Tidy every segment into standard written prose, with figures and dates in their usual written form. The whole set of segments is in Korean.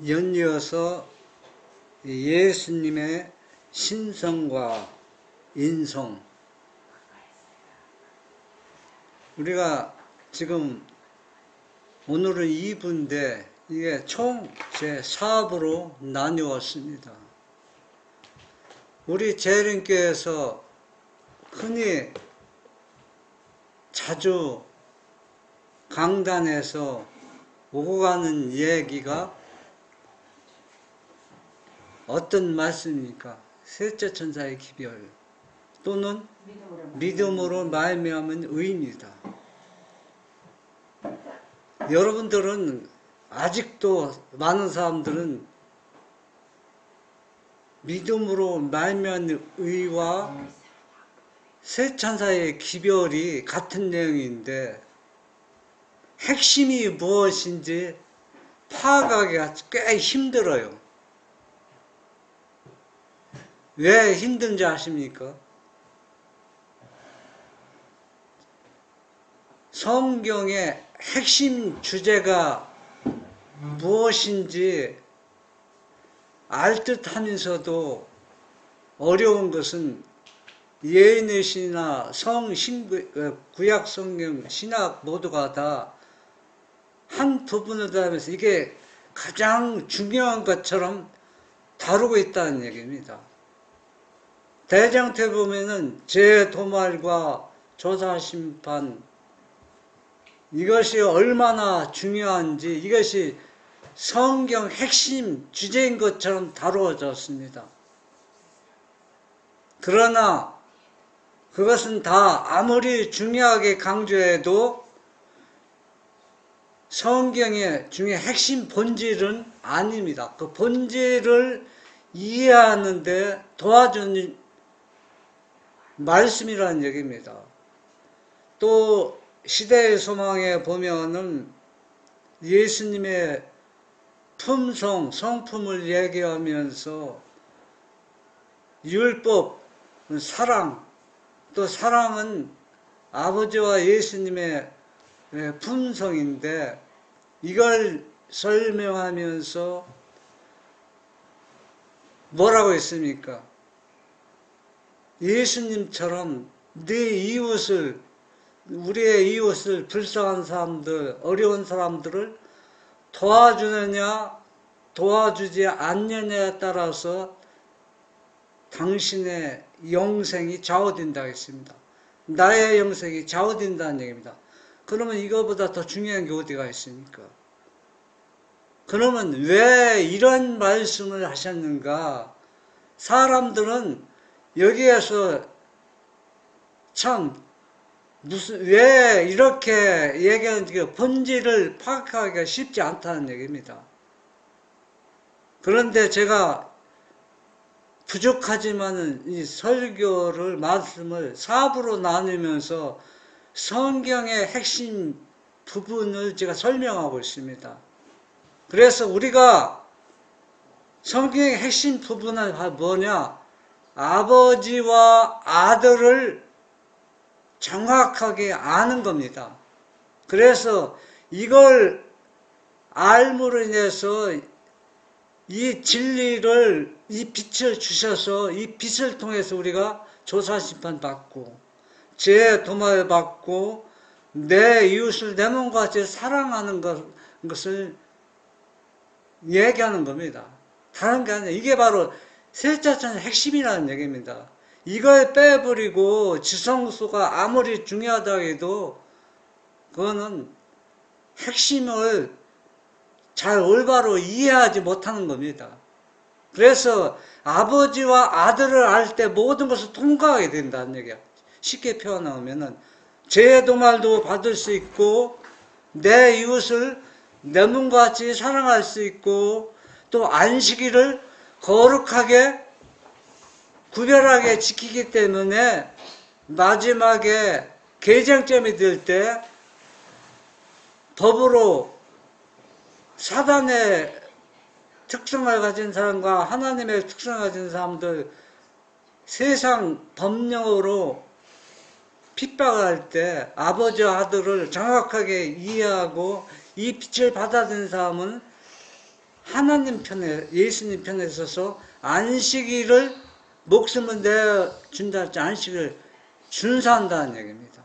연이어서 예수님의 신성과 인성, 우리가 지금 오늘은 2부인데 이게 총 제4부로 나누었습니다. 우리 재림교회에서 흔히 자주 강단에서 오고 가는 얘기가 어떤 말씀입니까? 셋째 천사의 기별 또는 믿음으로 말미암은 의입니다. 여러분들은 아직도 많은 사람들은 믿음으로 말미암은 의와 세 천사의 기별이 같은 내용인데 핵심이 무엇인지 파악하기가 꽤 힘들어요. 왜 힘든지 아십니까? 성경의 핵심 주제가 무엇인지 알 듯 하면서도 어려운 것은 예언의신이나 구약 성경, 신학 모두가 다 한 부분을 다루면서 이게 가장 중요한 것처럼 다루고 있다는 얘기입니다. 대장태 보면은 재도말과 조사심판, 이것이 얼마나 중요한지 이것이 성경 핵심 주제인 것처럼 다루어졌습니다. 그러나 그것은 다 아무리 중요하게 강조해도 성경의 중에 핵심 본질은 아닙니다. 그 본질을 이해하는데 도와주는 말씀이라는 얘기입니다. 또 시대의 소망에 보면은 예수님의 품성, 성품을 얘기하면서 율법, 사랑, 또 사랑은 아버지와 예수님의 품성인데 이걸 설명하면서 뭐라고 했습니까? 예수님처럼 네 이웃을, 우리의 이웃을, 불쌍한 사람들, 어려운 사람들을 도와주느냐 도와주지 않느냐에 따라서 당신의 영생이 좌우된다고 했습니다. 나의 영생이 좌우된다는 얘기입니다. 그러면 이거보다 더 중요한 게 어디가 있습니까? 그러면 왜 이런 말씀을 하셨는가? 사람들은 여기에서 참 왜 이렇게 얘기하는지 본질을 파악하기가 쉽지 않다는 얘기입니다. 그런데 제가 부족하지만은 이 설교를, 말씀을 4부로 나누면서 성경의 핵심 부분을 제가 설명하고 있습니다. 그래서 우리가 성경의 핵심 부분은 뭐냐? 아버지와 아들을 정확하게 아는 겁니다. 그래서 이걸 알므로 인해서 이 진리를, 이 빛을 주셔서 이 빛을 통해서 우리가 조사심판 받고 죄 도말 받고 내 이웃을 내 몸과 같이 사랑하는 것을 얘기하는 겁니다. 다른 게 아니라 이게 바로 셋째 천사의 핵심이라는 얘기입니다. 이걸 빼버리고 지성소가 아무리 중요하다고 해도 그거는 핵심을 잘 올바로 이해하지 못하는 겁니다. 그래서 아버지와 아들을 알 때 모든 것을 통과하게 된다는 얘기야. 쉽게 표현하면은 죄도 말도 받을 수 있고 내 이웃을 내 몸과 같이 사랑할 수 있고 또 안식일을 거룩하게 구별하게 지키기 때문에 마지막에 계쟁점이 될 때 법으로 사단의 특성을 가진 사람과 하나님의 특성을 가진 사람들 세상 법령으로 핍박을 할 때 아버지와 아들을 정확하게 이해하고 이 빛을 받아들인 사람은 하나님 편에, 예수님 편에 서서 안식일을 목숨을 내준다 할지 안식을 준수한다는 얘기입니다.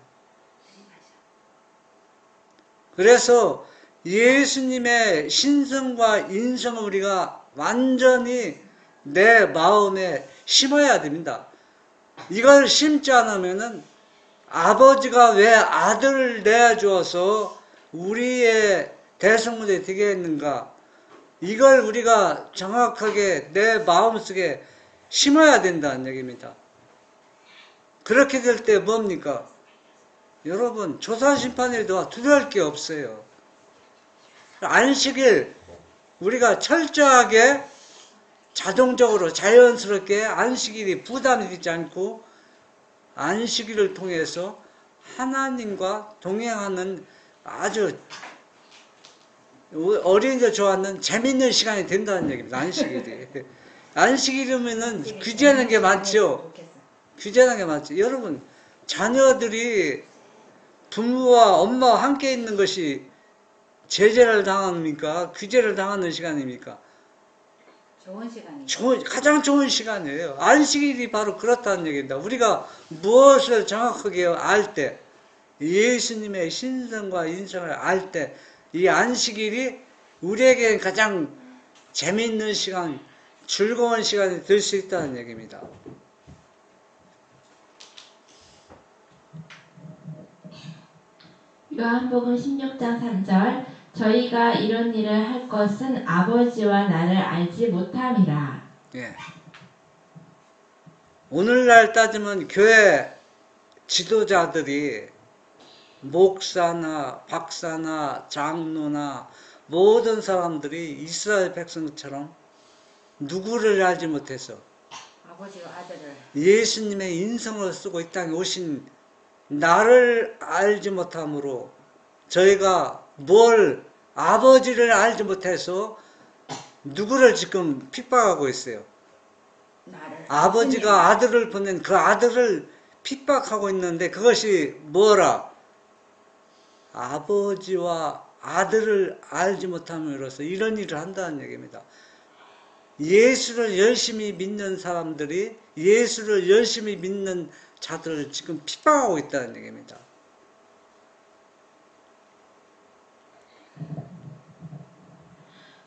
그래서 예수님의 신성과 인성을 우리가 완전히 내 마음에 심어야 됩니다. 이걸 심지 않으면은 아버지가 왜 아들을 내주어서 우리의 대성물이 되게 했는가? 이걸 우리가 정확하게 내 마음속에 심어야 된다는 얘기입니다. 그렇게 될 때 뭡니까? 여러분, 조사심판일도 두려울 게 없어요. 안식일, 우리가 철저하게 자동적으로 자연스럽게 안식일이 부담이 되지 않고 안식일을 통해서 하나님과 동행하는 아주 어린이들 좋아하는 재밌는 시간이 된다는 얘기입니다. 안식일이. 안식일이면은 규제하는 게 많죠. 규제하는 게 많죠. 여러분, 자녀들이 부모와 엄마와 함께 있는 것이 제재를 당합니까? 규제를 당하는 시간입니까? 좋은 시간이죠. 가장 좋은 시간이에요. 안식일이 바로 그렇다는 얘기입니다. 우리가 무엇을 정확하게 알 때, 예수님의 신성과 인성을 알 때, 이 안식일이 우리에게 가장 재미있는 시간, 즐거운 시간이 될 수 있다는 얘기입니다. 요한복음 16장 3절 저희가 이런 일을 할 것은 아버지와 나를 알지 못함이라. 예. 오늘날 따지면 교회 지도자들이 목사나 박사나 장로나 모든 사람들이 이스라엘 백성처럼 누구를 알지 못해서 아버지와 아들을 예수님의 인성을 쓰고 이 땅에 오신 나를 알지 못함으로 저희가 아버지를 알지 못해서 누구를 지금 핍박하고 있어요. 나를 아버지가 아들을 보낸 그 아들을 핍박하고 있는데 그것이 뭐라? 아버지와 아들을 알지 못함으로써 이런 일을 한다는 얘기입니다. 예수를 열심히 믿는 사람들이 예수를 열심히 믿는 자들을 지금 핍박하고 있다는 얘기입니다.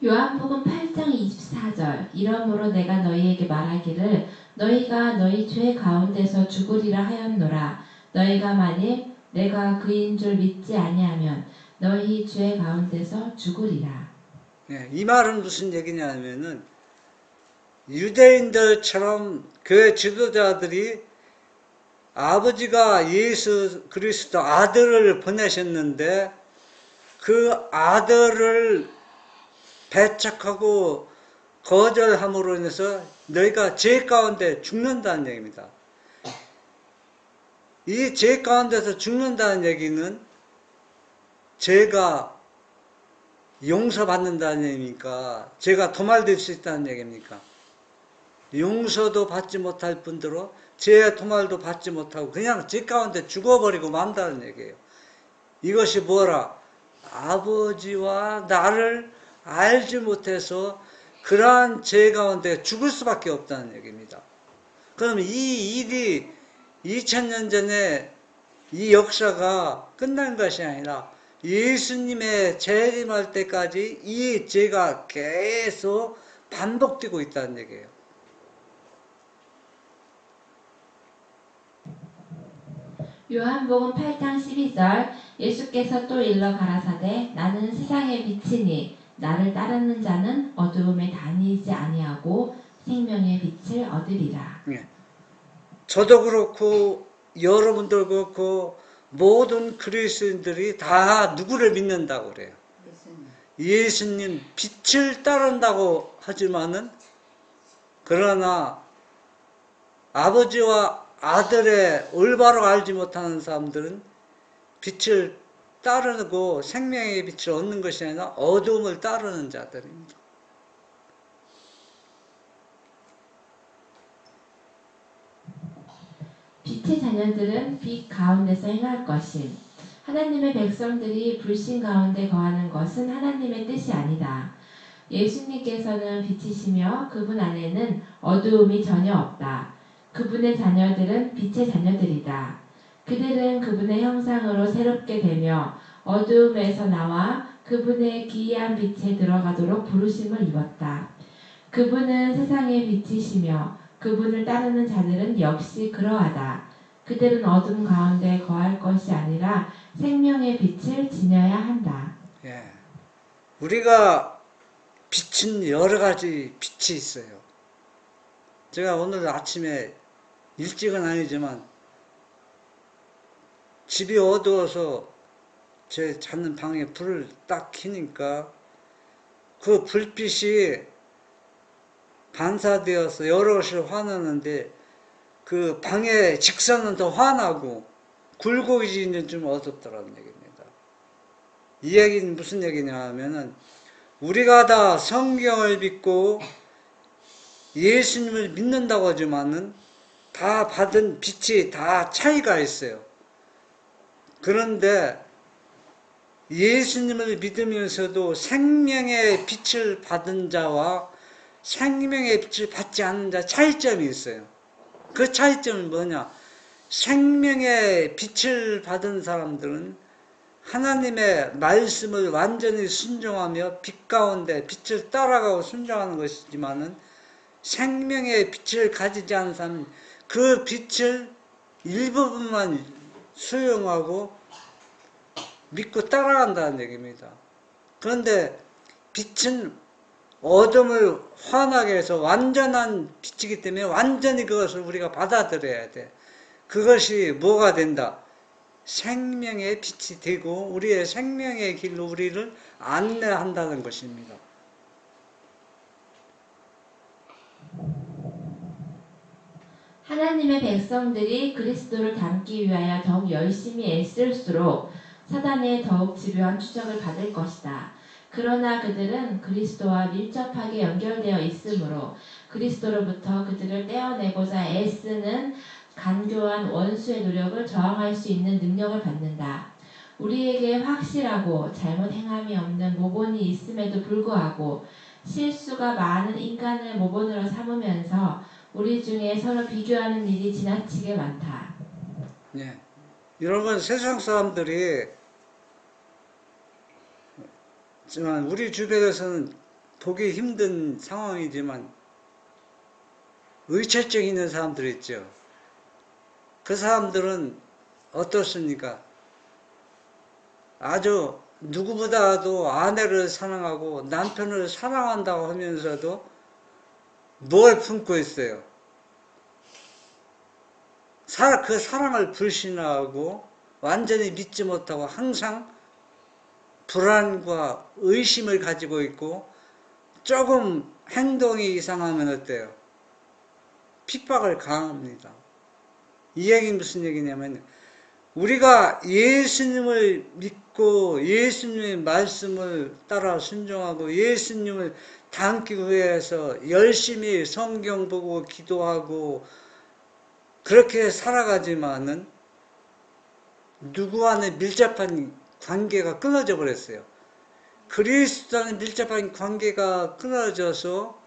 요한복음 8장 24절 이러므로 내가 너희에게 말하기를 너희가 너희 죄 가운데서 죽으리라 하였노라. 너희가 만일 내가 그인 줄 믿지 아니하면 너희 죄 가운데서 죽으리라. 네, 이 말은 무슨 얘기냐면은 유대인들처럼 교회 지도자들이 아버지가 예수 그리스도 아들을 보내셨는데 그 아들을 배척하고 거절함으로 인해서 너희가 죄 가운데 죽는다는 얘기입니다. 이 죄 가운데서 죽는다는 얘기는 죄가 용서받는다는 얘기입니까? 죄가 도말될 수 있다는 얘기입니까? 용서도 받지 못할 뿐더러 죄의 도말도 받지 못하고 그냥 죄 가운데 죽어버리고 만다는 얘기예요. 이것이 뭐라? 아버지와 나를 알지 못해서 그러한 죄 가운데 죽을 수밖에 없다는 얘기입니다. 그럼 이 일이 2000년 전에 이 역사가 끝난 것이 아니라 예수님의 재림할 때까지 이 죄가 계속 반복되고 있다는 얘기예요. 요한복음 8장 12절 예수께서 또 일러 가라사대 나는 세상의 빛이니 나를 따르는 자는 어두움에 다니지 아니하고 생명의 빛을 얻으리라. 예. 저도 그렇고 여러분도 그렇고 모든 그리스도인들이 다 누구를 믿는다고 그래요? 예수님 빛을 따른다고 하지만은 그러나 아버지와 아들의 올바로 알지 못하는 사람들은 빛을 따르고 생명의 빛을 얻는 것이 아니라 어둠을 따르는 자들입니다. 빛의 자녀들은 빛 가운데서 행할 것임. 하나님의 백성들이 불신 가운데 거하는 것은 하나님의 뜻이 아니다. 예수님께서는 빛이시며 그분 안에는 어두움이 전혀 없다. 그분의 자녀들은 빛의 자녀들이다. 그들은 그분의 형상으로 새롭게 되며 어두움에서 나와 그분의 기이한 빛에 들어가도록 부르심을 입었다. 그분은 세상의 빛이시며 그분을 따르는 자들은 역시 그러하다. 그들은 어둠 가운데 거할 것이 아니라 생명의 빛을 지녀야 한다. 예. 우리가 빛은 여러 가지 빛이 있어요. 제가 오늘 아침에 일찍은 아니지만 집이 어두워서 제 자는 방에 불을 딱 켜니까 그 불빛이 반사되어서 여러 것을 환하는데 그 방의 직선은 더 환하고 굴곡이는 좀 어둡더라는 얘기입니다. 이 얘기는 무슨 얘기냐 하면은 우리가 다 성경을 믿고 예수님을 믿는다고 하지만은 다 받은 빛이 다 차이가 있어요. 그런데 예수님을 믿으면서도 생명의 빛을 받은 자와 생명의 빛을 받지 않는 자 차이점이 있어요. 그 차이점은 뭐냐? 생명의 빛을 받은 사람들은 하나님의 말씀을 완전히 순종하며 빛 가운데 빛을 따라가고 순종하는 것이지만은 생명의 빛을 가지지 않은 사람은 그 빛을 일부분만 수용하고 믿고 따라간다는 얘기입니다. 그런데 빛은 어둠을 환하게 해서 완전한 빛이기 때문에 완전히 그것을 우리가 받아들여야 돼. 그것이 뭐가 된다? 생명의 빛이 되고 우리의 생명의 길로 우리를 안내한다는 것입니다. 하나님의 백성들이 그리스도를 닮기 위하여 더욱 열심히 애쓸수록 사단의 더욱 집요한 추적을 받을 것이다. 그러나 그들은 그리스도와 밀접하게 연결되어 있으므로 그리스도로부터 그들을 떼어내고자 애쓰는 간교한 원수의 노력을 저항할 수 있는 능력을 받는다. 우리에게 확실하고 잘못 행함이 없는 모본이 있음에도 불구하고 실수가 많은 인간을 모본으로 삼으면서 우리 중에 서로 비교하는 일이 지나치게 많다. 네. 여러분, 세상 사람들이 우리 주변에서는 보기 힘든 상황이지만 의처증 있는 사람들 있죠. 그 사람들은 어떻습니까? 아주 누구보다도 아내를 사랑하고 남편을 사랑한다고 하면서도 뭘 품고 있어요? 그 사랑을 불신하고 완전히 믿지 못하고 항상 불안과 의심을 가지고 있고 조금 행동이 이상하면 어때요? 핍박을 가합니다. 이 얘기는 무슨 얘기냐면 우리가 예수님을 믿고 예수님의 말씀을 따라 순종하고 예수님을 닮기 위해서 열심히 성경 보고 기도하고 그렇게 살아가지만은 누구와는 밀접한 관계가 끊어져 버렸어요. 그리스도와는 밀접한 관계가 끊어져서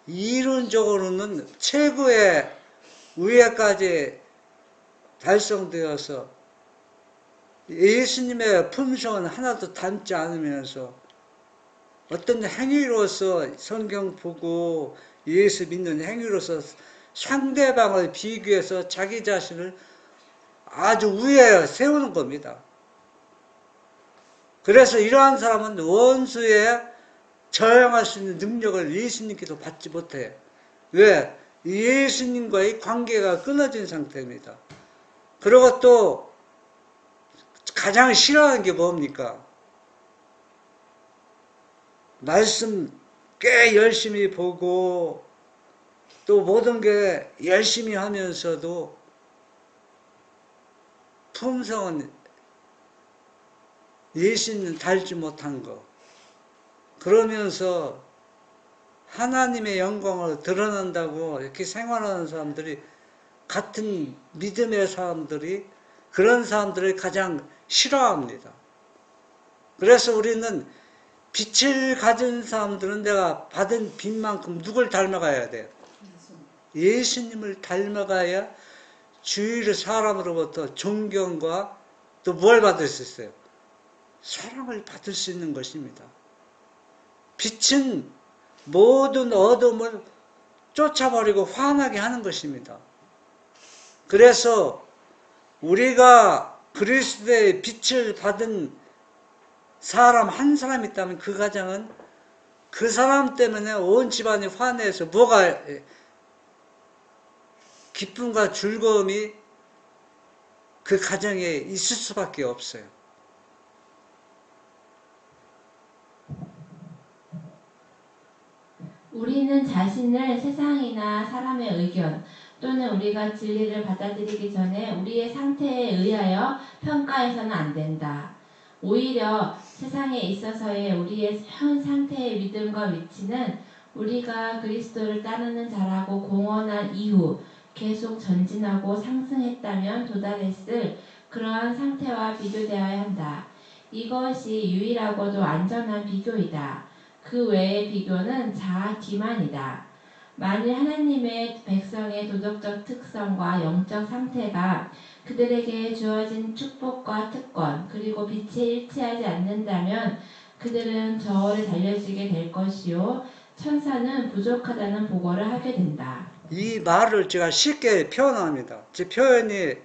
이론적으로는 최고의 우애까지 달성되어서 예수님의 품성은 하나도 닮지 않으면서 어떤 행위로서 성경 보고 예수 믿는 행위로서 상대방을 비교해서 자기 자신을 아주 위에 세우는 겁니다. 그래서 이러한 사람은 원수에 저항할 수 있는 능력을 예수님께서 받지 못해요. 왜? 예수님과의 관계가 끊어진 상태입니다. 그리고 또 가장 싫어하는 게 뭡니까? 말씀 꽤 열심히 보고 또 모든 게 열심히 하면서도 품성은 예수님 닮지 못한 거. 그러면서 하나님의 영광을 드러낸다고 이렇게 생활하는 사람들이 같은 믿음의 사람들이 그런 사람들을 가장 싫어합니다. 그래서 우리는 빛을 가진 사람들은 내가 받은 빛만큼 누굴 닮아가야 돼요? 예수님을 닮아가야 주위의 사람으로부터 존경과 또 뭘 받을 수 있어요? 사랑을 받을 수 있는 것입니다. 빛은 모든 어둠을 쫓아버리고 환하게 하는 것입니다. 그래서 우리가 그리스도의 빛을 받은 사람 한 사람 있다면 그 가정은 그 사람 때문에 온 집안이 환해서 뭐가 기쁨과 즐거움이 그 가정에 있을 수밖에 없어요. 우리는 자신을 세상이나 사람의 의견 또는 우리가 진리를 받아들이기 전에 우리의 상태에 의하여 평가해서는 안 된다. 오히려 세상에 있어서의 우리의 현 상태의 믿음과 위치는 우리가 그리스도를 따르는 자라고 공언한 이후 계속 전진하고 상승했다면 도달했을 그러한 상태와 비교되어야 한다. 이것이 유일하고도 안전한 비교이다. 그 외의 비교는 자아 기만이다. 만일 하나님의 백성의 도덕적 특성과 영적 상태가 그들에게 주어진 축복과 특권 그리고 빛에 일치하지 않는다면 그들은 저울에 달려지게 될 것이요 천사는 부족하다는 보고를 하게 된다. 이 말을 제가 쉽게 표현합니다. 제 표현이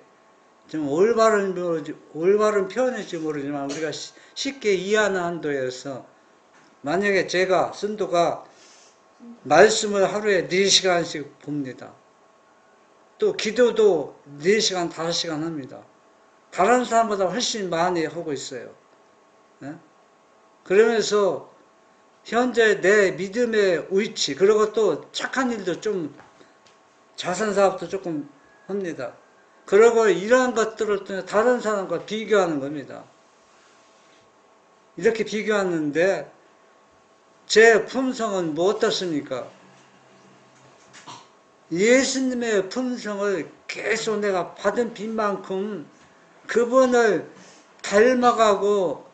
좀 올바른 표현일지 모르지만 우리가 쉽게 이해하는 한도에서 만약에 제가 선도가 말씀을 하루에 4시간씩 봅니다. 또 기도도 4시간, 5시간 합니다. 다른 사람보다 훨씬 많이 하고 있어요. 네? 그러면서 현재 내 믿음의 위치 그리고 또 착한 일도 좀 자선사업도 조금 합니다. 그리고 이러한 것들을 통해 다른 사람과 비교하는 겁니다. 이렇게 비교하는데 제 품성은 뭐 어떻습니까? 예수님의 품성을 계속 내가 받은 빛만큼 그분을 닮아가고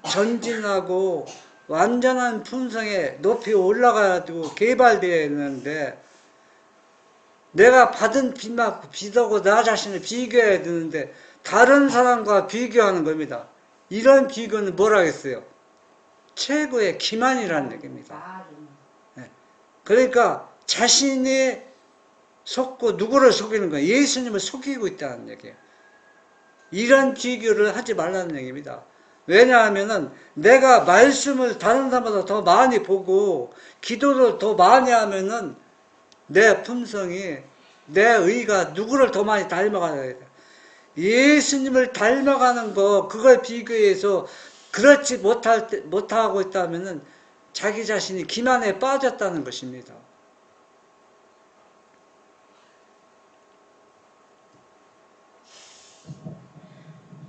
전진하고 완전한 품성에 높이 올라가고 개발되어야 되는데 내가 받은 빛만큼 빛하고 나 자신을 비교해야 되는데 다른 사람과 비교하는 겁니다. 이런 비교는 뭐라 하겠어요? 최고의 기만이라는 얘기입니다. 그러니까 자신이 속고 누구를 속이는 거예요? 예수님을 속이고 있다는 얘기예요. 이런 비교를 하지 말라는 얘기입니다. 왜냐하면은 내가 말씀을 다른 사람보다 더 많이 보고 기도를 더 많이 하면은 내 품성이 내 의가 누구를 더 많이 닮아가야 돼. 예수님을 닮아가는 거 그걸 비교해서 그렇지 못하고 있다면은 자기 자신이 기만에 빠졌다는 것입니다.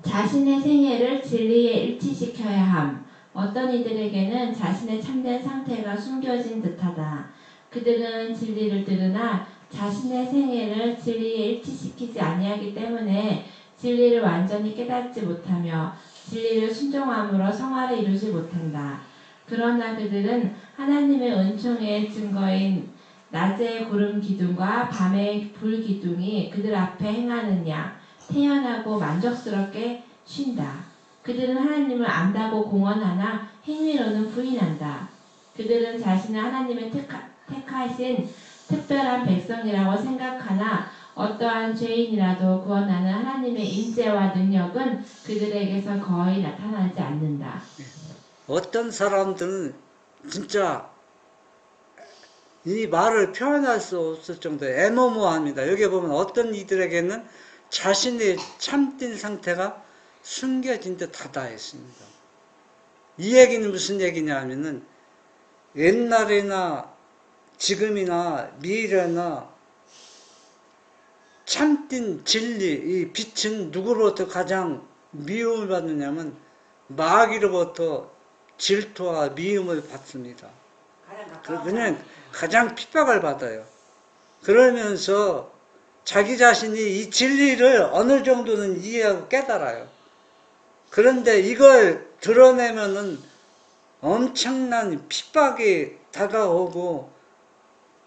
자신의 생애를 진리에 일치시켜야 함. 어떤 이들에게는 자신의 참된 상태가 숨겨진 듯하다. 그들은 진리를 들으나 자신의 생애를 진리에 일치시키지 아니하기 때문에 진리를 완전히 깨닫지 못하며 진리를 순종함으로 성화를 이루지 못한다. 그러나 그들은 하나님의 은총의 증거인 낮의 구름 기둥과 밤의 불 기둥이 그들 앞에 행하는 양 태연하고 만족스럽게 쉰다. 그들은 하나님을 안다고 공언하나 행위로는 부인한다. 그들은 자신을 하나님의 택하신 특별한 백성이라고 생각하나 어떠한 죄인이라도 구원하는 하나님의 인재와 능력은 그들에게서 거의 나타나지 않는다. 어떤 사람들은 진짜 이 말을 표현할 수 없을 정도의 애매모호합니다. 여기 보면 어떤 이들에게는 자신의 참된 상태가 숨겨진 듯하다 했습니다. 이 얘기는 무슨 얘기냐 하면은 옛날이나 지금이나 미래나 참된 진리, 이 빛은 누구로부터 가장 미움을 받느냐면 마귀로부터 질투와 미움을 받습니다. 그냥 가장 핍박을 받아요. 그러면서 자기 자신이 이 진리를 어느 정도는 이해하고 깨달아요. 그런데 이걸 드러내면은 엄청난 핍박이 다가오고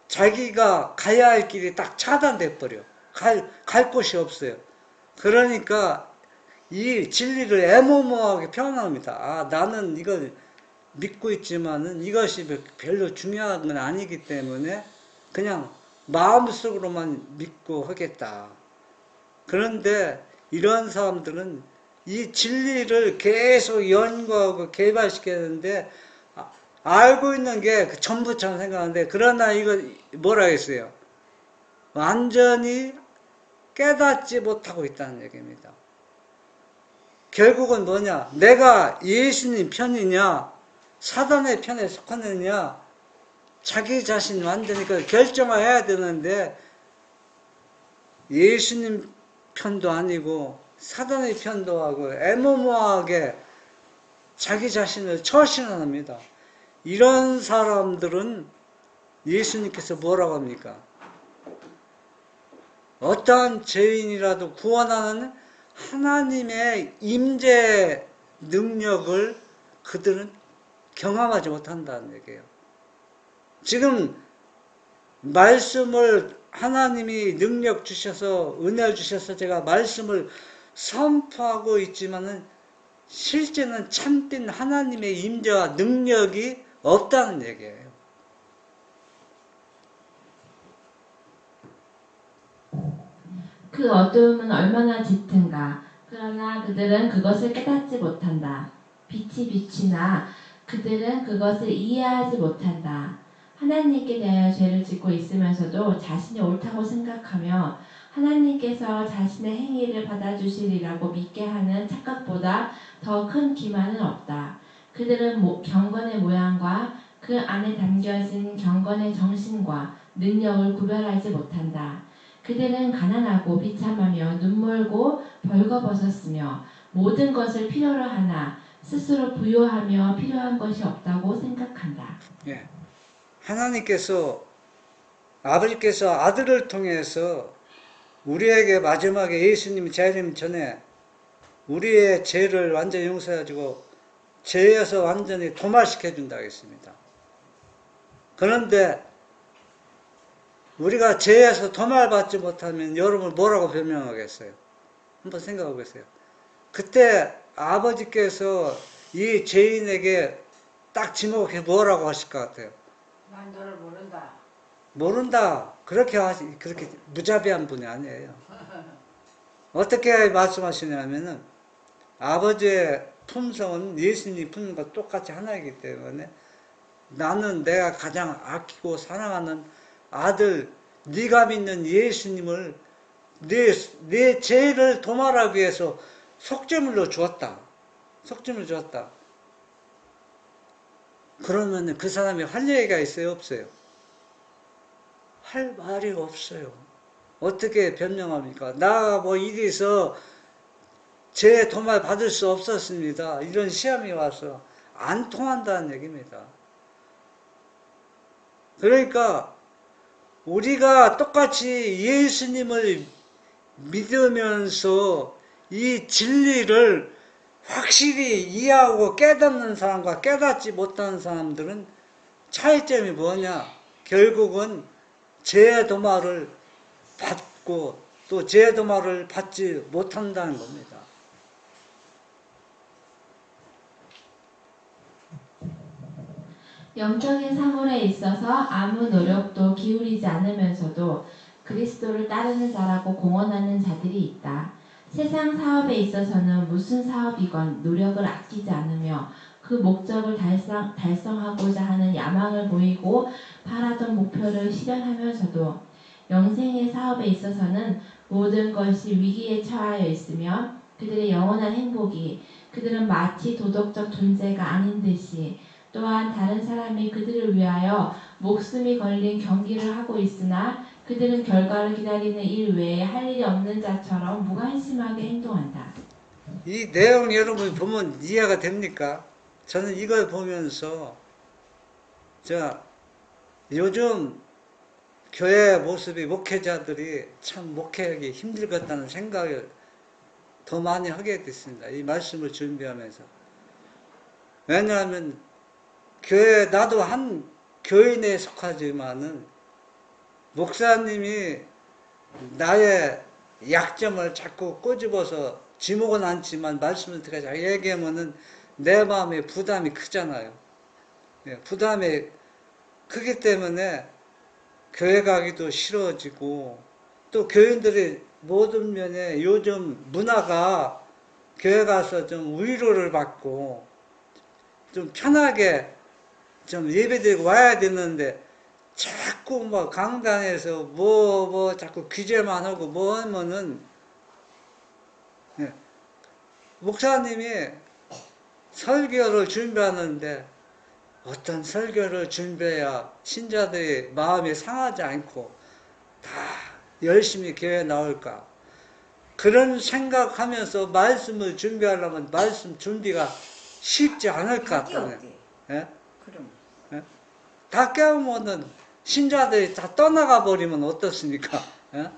자기가 가야 할 길이 딱 차단돼 버려. 갈 곳이 없어요. 그러니까 이 진리를 애매모호하게 표현합니다. 아, 나는 이걸 믿고 있지만은 이것이 별로 중요한 건 아니기 때문에 그냥 마음속으로만 믿고 하겠다. 그런데 이런 사람들은 이 진리를 계속 연구하고 개발시키는데 알고 있는 게 전부처럼 생각하는데, 그러나 이거 뭐라 했어요? 완전히 깨닫지 못하고 있다는 얘기입니다. 결국은 뭐냐? 내가 예수님 편이냐 사단의 편에 속하느냐, 자기 자신 완전히 결정을 해야 되는데 예수님 편도 아니고 사단의 편도 하고 애매모호하게 자기 자신을 처신합니다. 이런 사람들은 예수님께서 뭐라고 합니까? 어떠한 죄인이라도 구원하는 하나님의 임재 능력을 그들은 경험하지 못한다는 얘기예요. 지금 말씀을 하나님이 능력 주셔서 은혜 주셔서 제가 말씀을 선포하고 있지만은 실제는 참된 하나님의 임재와 능력이 없다는 얘기예요. 그 어두움은 얼마나 짙은가. 그러나 그들은 그것을 깨닫지 못한다. 빛이 비치나 그들은 그것을 이해하지 못한다. 하나님께 대하여 죄를 짓고 있으면서도 자신이 옳다고 생각하며 하나님께서 자신의 행위를 받아주시리라고 믿게 하는 착각보다 더 큰 기만은 없다. 그들은 경건의 모양과 그 안에 담겨진 경건의 정신과 능력을 구별하지 못한다. 그들은 가난하고 비참하며 눈멀고 벌거벗었으며 모든 것을 필요로 하나 스스로 부요하며 필요한 것이 없다고 생각한다. 예. 하나님께서, 아버지께서 아들을 통해서 우리에게 마지막에 예수님이 재림 전에 우리의 죄를 완전히 용서해주고 죄에서 완전히 도말시켜 준다고 했습니다. 그런데 우리가 죄에서 도말받지 못하면 여러분 뭐라고 변명하겠어요? 한번 생각해 보세요. 그때 아버지께서 이 죄인에게 딱 지목해 뭐라고 하실 것 같아요? 난 너를 모른다. 모른다. 그렇게 무자비한 분이 아니에요. 어떻게 말씀하시냐면은 아버지의 품성은 예수님 품성과 똑같이 하나이기 때문에 나는 내가 가장 아끼고 사랑하는 아들, 네가 믿는 예수님을 내 죄를 도말하기 위해서 속죄물로 주었다. 속죄물로 주었다. 그러면 그 사람이 할 얘기가 있어요? 없어요? 할 말이 없어요. 어떻게 변명합니까? 나 뭐 일이 있어 죄 도말 받을 수 없었습니다. 이런 시험이 와서 안 통한다는 얘기입니다. 그러니까 우리가 똑같이 예수님을 믿으면서 이 진리를 확실히 이해하고 깨닫는 사람과 깨닫지 못하는 사람들은 차이점이 뭐냐? 결국은 죄의 도말을 받고 또 죄의 도말을 받지 못한다는 겁니다. 영적인 사물에 있어서 아무 노력도 기울이지 않으면서도 그리스도를 따르는 자라고 공언하는 자들이 있다. 세상 사업에 있어서는 무슨 사업이건 노력을 아끼지 않으며 그 목적을 달성하고자 하는 야망을 보이고 바라던 목표를 실현하면서도 영생의 사업에 있어서는 모든 것이 위기에 처하여 있으며 그들의 영원한 행복이 그들은 마치 도덕적 존재가 아닌 듯이 또한 다른 사람이 그들을 위하여 목숨이 걸린 경기를 하고 있으나 그들은 결과를 기다리는 일 외에 할 일이 없는 자처럼 무관심하게 행동한다. 이 내용 여러분 보면 이해가 됩니까? 저는 이걸 보면서 요즘 교회 모습이 목회자들이 참 목회하기 힘들겠다는 생각을 더 많이 하게 됐습니다. 이 말씀을 준비하면서. 왜냐하면 교회, 나도 한 교인에 속하지만은, 목사님이 나의 약점을 자꾸 꼬집어서 지목은 않지만 말씀을 드려서 얘기하면은 내 마음에 부담이 크잖아요. 예, 부담이 크기 때문에 교회 가기도 싫어지고, 또 교인들이 모든 면에 요즘 문화가 교회 가서 좀 위로를 받고 좀 편하게 좀 예배드리고 와야 되는데, 자꾸 뭐 강단에서 자꾸 규제만 하고 뭐 하면은, 예, 목사님이 설교를 준비하는데 어떤 설교를 준비해야 신자들의 마음이 상하지 않고 다 열심히 교회에 나올까? 그런 생각하면서 말씀을 준비하려면 말씀 준비가 쉽지 않을 것 답이 같아요. 없대. 예? 그럼. 예? 다 깨우면은 신자들이 다 떠나가 버리면 어떻습니까? 예?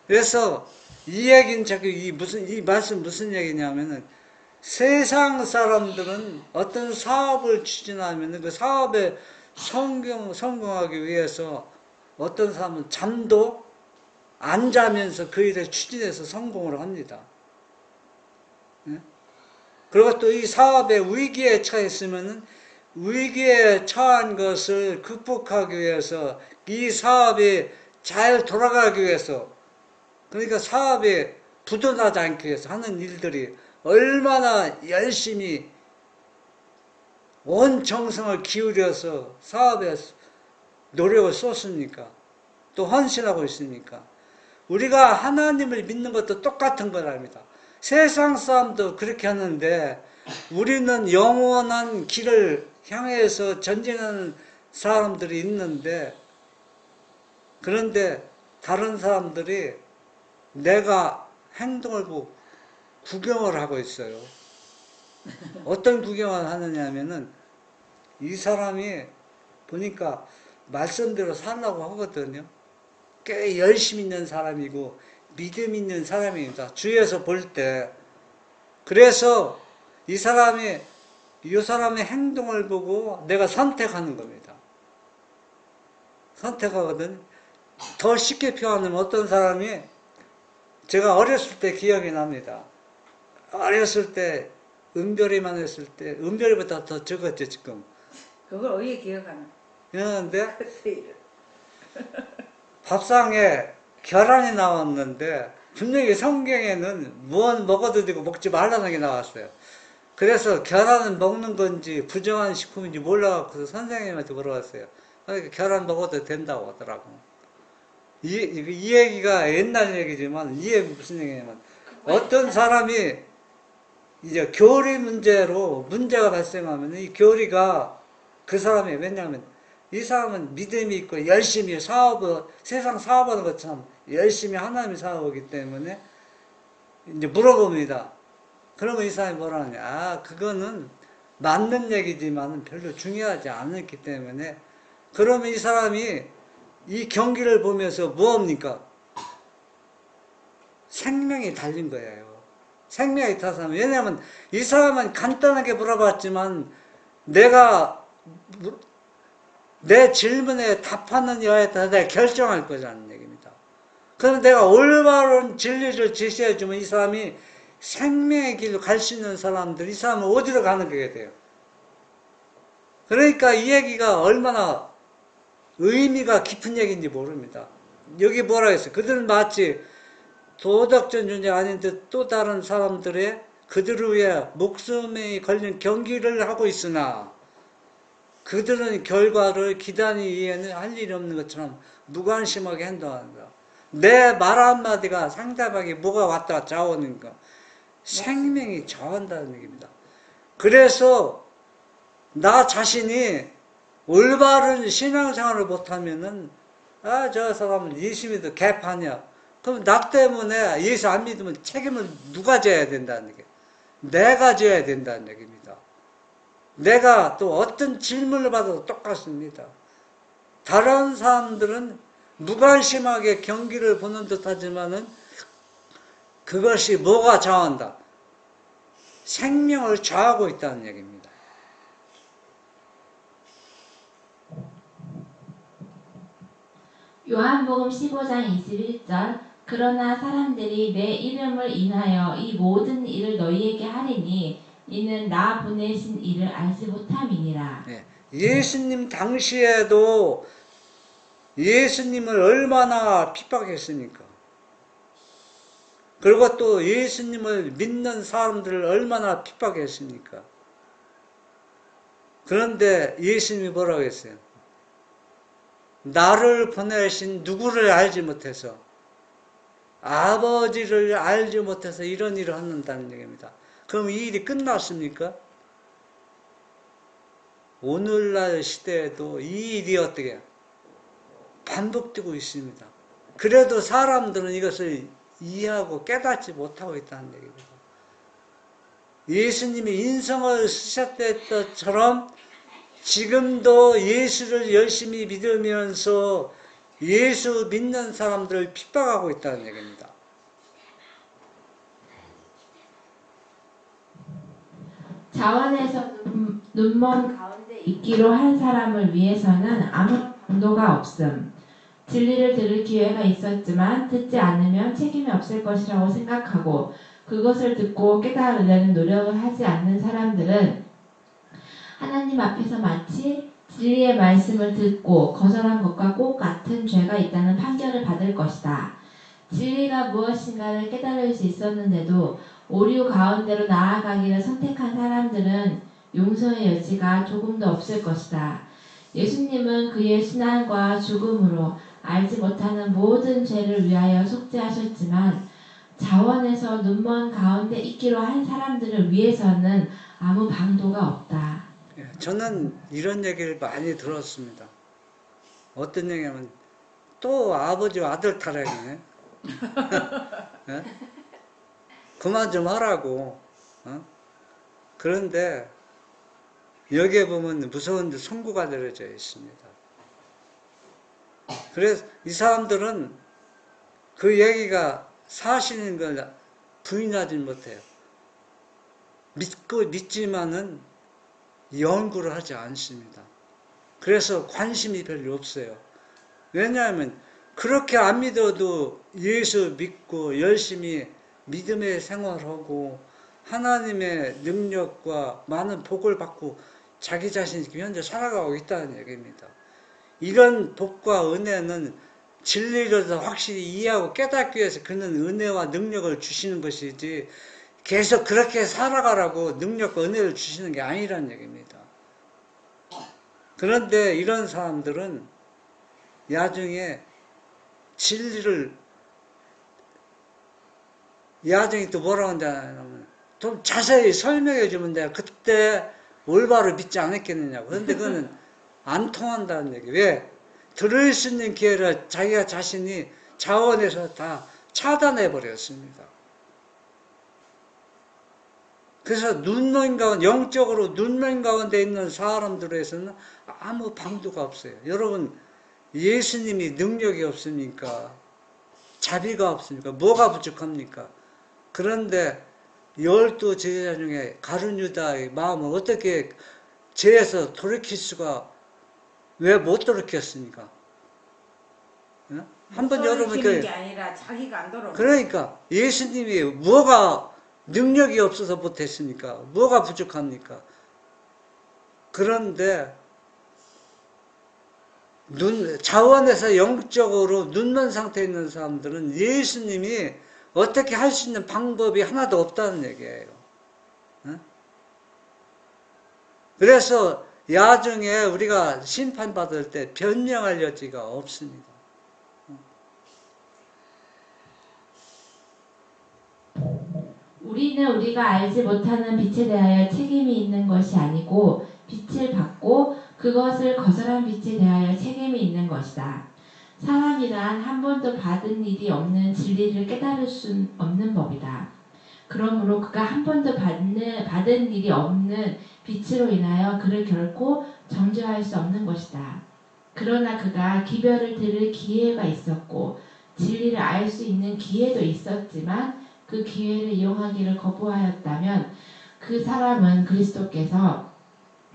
그래서 이 얘기는 이 말씀 무슨 얘기냐면은, 세상 사람들은 어떤 사업을 추진하면 그 사업에 성공하기 위해서 어떤 사람은 잠도 안 자면서 그 일을 추진해서 성공을 합니다. 예? 그리고 또 이 사업에 위기에 처했으면은 위기에 처한 것을 극복하기 위해서, 이 사업이 잘 돌아가기 위해서, 그러니까 사업이 부도나지 않기 위해서 하는 일들이 얼마나 열심히 온 정성을 기울여서 사업에 노력을 쏟습니까? 또 헌신하고 있습니까? 우리가 하나님을 믿는 것도 똑같은 거랍니다. 세상 사람도 그렇게 하는데, 우리는 영원한 길을 향해서 전진하는 사람들이 있는데, 그런데 다른 사람들이 내가 행동을 보고 구경을 하고 있어요. 어떤 구경을 하느냐 하면은, 이 사람이 보니까 말씀대로 살라고 하거든요. 꽤 열심히 있는 사람이고 믿음 있는 사람입니다. 주위에서 볼 때. 그래서 이 사람의 행동을 보고 내가 선택하는 겁니다. 선택하거든. 더 쉽게 표현하면 어떤 사람이, 제가 어렸을 때 기억이 납니다. 어렸을 때 은별이만 했을 때, 은별이보다 더 적었죠 지금. 그걸 어디에 기억하나? 그런데 밥상에 계란이 나왔는데 분명히 성경에는 무언 먹어도 되고 먹지 말라는 게 나왔어요. 그래서 계란은 먹는 건지 부정한 식품인지 몰라서 선생님한테 물어봤어요. 그러니까 계란 먹어도 된다고 하더라고. 이 얘기가 옛날 얘기지만, 이게 무슨 얘기냐면, 어떤 사람이 이제 교리 문제가 발생하면 이 교리가 그 사람이, 왜냐하면 이 사람은 믿음이 있고 열심히 세상 사업하는 것처럼 열심히 하나님이 사업하기 때문에 이제 물어봅니다. 그러면 이 사람이 뭐라 하냐. 그거는 맞는 얘기지만 별로 중요하지 않았기 때문에, 그러면 이 사람이 이 경기를 보면서 뭐합니까? 생명이 달린 거예요. 생명이 타서. 왜냐하면 이 사람은 간단하게 물어봤지만 내가 내 질문에 답하는 여에 따라 내가 결정할 거라는 얘기입니다. 그럼 내가 올바른 진리를 제시해주면 이 사람이 생명의 길로 갈 수 있는 사람들, 이 사람은 어디로 가는 게 돼요? 그러니까 이 얘기가 얼마나 의미가 깊은 얘기인지 모릅니다. 여기 뭐라 했어요? 그들은 마치 도덕적 존재가 아닌 듯 또 다른 사람들의 그들을 위해 목숨이 걸린 경기를 하고 있으나, 그들은 결과를 기다리기 위해는 할 일이 없는 것처럼 무관심하게 행동한다. 내 말 한마디가 상대방이 뭐가 왔다 자오는가, 생명이 좌우한다는 얘기입니다. 그래서 나 자신이 올바른 신앙생활을 못하면은, 저 사람은 예수 믿어 개판이야. 그럼 나 때문에 예수 안 믿으면 책임을 누가 져야 된다는 얘기예요. 내가 져야 된다는 얘기입니다. 내가 또 어떤 질문을 받아도 똑같습니다. 다른 사람들은 무관심하게 경기를 보는 듯 하지만은 그것이 뭐가 좌우한다? 생명을 좌우하고 있다는 얘기입니다. 요한복음 15장 21절 그러나 사람들이 내 이름을 인하여 이 모든 일을 너희에게 하리니 이는 나 보내신 이를 알지 못함이니라. 예. 예수님 당시에도 예수님을 얼마나 핍박했습니까? 그리고 또 예수님을 믿는 사람들을 얼마나 핍박했습니까? 그런데 예수님이 뭐라고 했어요? 나를 보내신 누구를 알지 못해서, 아버지를 알지 못해서 이런 일을 한다는 얘기입니다. 그럼 이 일이 끝났습니까? 오늘날 시대에도 이 일이 어떻게 반복되고 있습니다. 그래도 사람들은 이것을 이해하고 깨닫지 못하고 있다는 얘기입니다. 예수님이 인성을 쓰셨던 것처럼 지금도 예수를 열심히 믿으면서 예수 믿는 사람들을 핍박하고 있다는 얘기입니다. 자원에서 눈먼 가운데 있기로 한 사람을 위해서는 아무 방도가 없음. 진리를 들을 기회가 있었지만 듣지 않으면 책임이 없을 것이라고 생각하고 그것을 듣고 깨달으려는 노력을 하지 않는 사람들은 하나님 앞에서 마치 진리의 말씀을 듣고 거절한 것과 꼭 같은 죄가 있다는 판결을 받을 것이다. 진리가 무엇인가를 깨달을 수 있었는데도 오류 가운데로 나아가기를 선택한 사람들은 용서의 여지가 조금도 없을 것이다. 예수님은 그의 신앙과 죽음으로 알지 못하는 모든 죄를 위하여 속죄하셨지만 자원에서 눈먼 가운데 있기로 한 사람들을 위해서는 아무 방도가 없다. 저는 이런 얘기를 많이 들었습니다. 어떤 얘기냐면 또 아버지와 아들 타령이네. 예? 그만 좀 하라고. 그런데 여기에 보면 무서운 송구가 내려져 있습니다. 그래서 이 사람들은 그 얘기가 사실인 걸 부인하지 못해요. 믿지만은 연구를 하지 않습니다. 그래서 관심이 별로 없어요. 왜냐하면 그렇게 안 믿어도 예수 믿고 열심히 믿음의 생활하고 하나님의 능력과 많은 복을 받고 자기 자신이 현재 살아가고 있다는 얘기입니다. 이런 복과 은혜는 진리를 확실히 이해하고 깨닫기 위해서 그는 은혜와 능력을 주시는 것이지 계속 그렇게 살아가라고 능력과 은혜를 주시는 게 아니라는 얘기입니다. 그런데 이런 사람들은 나중에 진리를 야정이 또 뭐라고 한다면 좀 자세히 설명해 주면 내가 그때 올바로 믿지 않았겠느냐고. 그런데 그거는 안 통한다는 얘기. 왜? 들을 수 있는 기회를 자기가 자신이 자원에서 다 차단해 버렸습니다. 그래서 눈먼 가운데, 영적으로 눈먼 가운데 있는 사람들에서는 아무 방도가 없어요. 여러분, 예수님이 능력이 없습니까? 자비가 없습니까? 뭐가 부족합니까? 그런데 12 제자 중에 가룟 유다의 마음을 어떻게 죄에서 돌이킬 수가 왜 못 돌이켰습니까? 한번 여러분 게 아니라 자기가 안 돌아. 그러니까 예수님이 뭐가 능력이 없어서 못했습니까? 뭐가 부족합니까? 그런데 자원에서 영적으로 눈먼 상태에 있는 사람들은 예수님이 어떻게 할 수 있는 방법이 하나도 없다는 얘기예요. 그래서 야중에 우리가 심판받을 때 변명할 여지가 없습니다. 우리는 우리가 알지 못하는 빛에 대하여 책임이 있는 것이 아니고 빛을 받고 그것을 거절한 빛에 대하여 책임이 있는 것이다. 사람이란 한 번도 받은 일이 없는 진리를 깨달을 수 없는 법이다. 그러므로 그가 한 번도 받은 일이 없는 빛으로 인하여 그를 결코 정죄할 수 없는 것이다. 그러나 그가 기별을 들을 기회가 있었고 진리를 알 수 있는 기회도 있었지만 그 기회를 이용하기를 거부하였다면 그 사람은 그리스도께서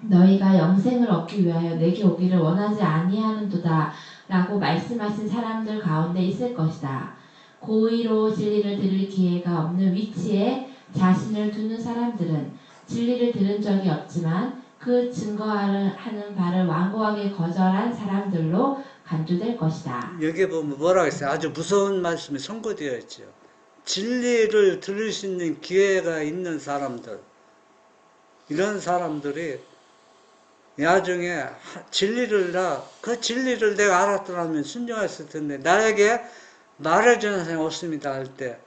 너희가 영생을 얻기 위하여 내게 오기를 원하지 아니하는도다 라고 말씀하신 사람들 가운데 있을 것이다. 고의로 진리를 들을 기회가 없는 위치에 자신을 두는 사람들은 진리를 들은 적이 없지만 그 증거하는 바를 완고하게 거절한 사람들로 간주될 것이다. 여기 보면 뭐라고 했어요? 아주 무서운 말씀이 선고되어 있죠. 진리를 들을 수 있는 기회가 있는 사람들, 이런 사람들이 나중에 그 진리를 내가 알았더라면 순종했을 텐데 나에게 말해주는 사람이 없습니다 할 때